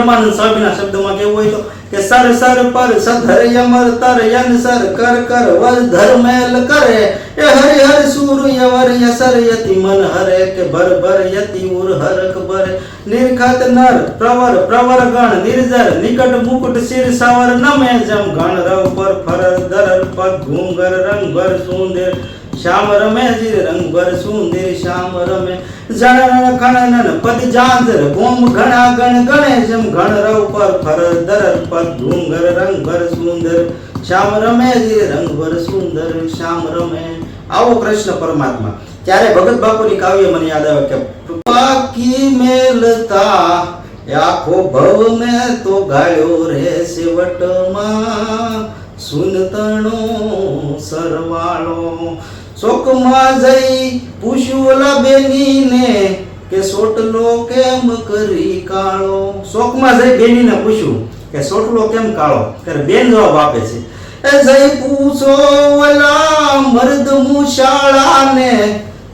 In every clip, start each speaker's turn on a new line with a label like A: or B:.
A: ધર્માનંદ સ્વામીના શબ્દોમાં કેવું હોય તો કે સર સર પર સધર યમર તર યન સર કર કર વર ધર્મેલ કરે એ હરિ હર સૂર યવર યસર યતિ મન હરે કે ભર ભર યતિ ઉર હરક ભરે નિર્ખત નર પ્રવર પ્રવર ગણ નિર્જર નિકટ મુકુટ શિર સાવર નમે જમ ગણ રવ પર ફરર દરર પગ ઘૂંગર રંગ ભર સુંદર श्याम रमे जीर रंग भर सुंदर श्याम रमे जन खणन पद जांजर गोम घना गण गणे जम गण रव पर फरर दरर पद घूंगर रंग भर सुंदर श्याम रमे जीर रंग भर सुंदर श्याम रमे। आओ कृष्ण परमात्मा त्यारे भगत बापूनी काव्य मन याद आवे के पाकी मेलता आखो भव में तो गाळ्यो रे सेवटमा सुनतणो सरवाळो शोकमा जई पूछुला बेनीने के सोटलो केम करी काळो शोकमा जई बेनीने पूछ्યું કે સોટલો કેમ કાળો ત્યારે બેન જવાબ આપે છે એ જઈ પૂછો ઓલા મર્દ મુશાળાને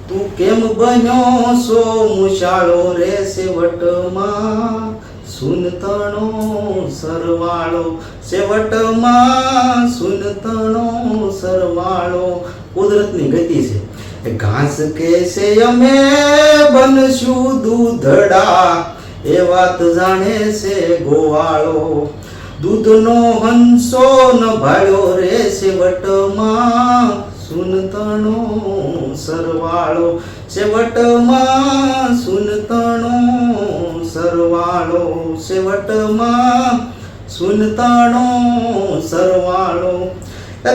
A: તું કેમ બન્યો સો મુશાળો રે સેવટમાં સુનતણો સરવાળો સેવટમાં સુનતણો સરવાળો કુદરતની ગતિ છે ઘાસ કે છે અમે બનશું દૂધડા એ વાત જાણે છે ગોવાળો દૂધનો હંસો ન ભાળ્યો રે સેવટમાં સુનતણો સરવાળો સેવટમાં સુનતણો સરવાળો સેવટમાં સુનતણો સરવાળો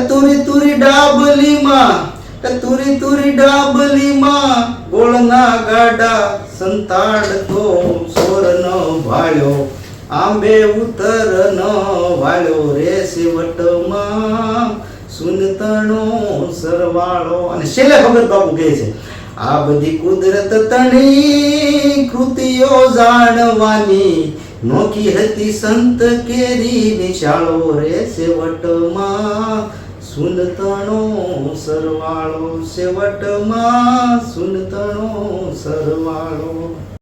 A: તુરી તુરી ડાબલીમાં તુરી તુરી ડાબલીમાં ગોળના ગાડા સંતાડતો સોર ન ભાળ્યો આંબે ઉતર ન વાળ્યો રે સેવટમાં સુનતણો સરવાળો। અને છેલ્લે ભગત બાપુ કહે છે આ બધી કુદરત તણી કૃતિઓ જાણવાની નોખી હતી સંત કેરી નિશાળો રે સેવટમાં સુનતણો સરવાળો સેવટમાં સુનતણો સરવાળો।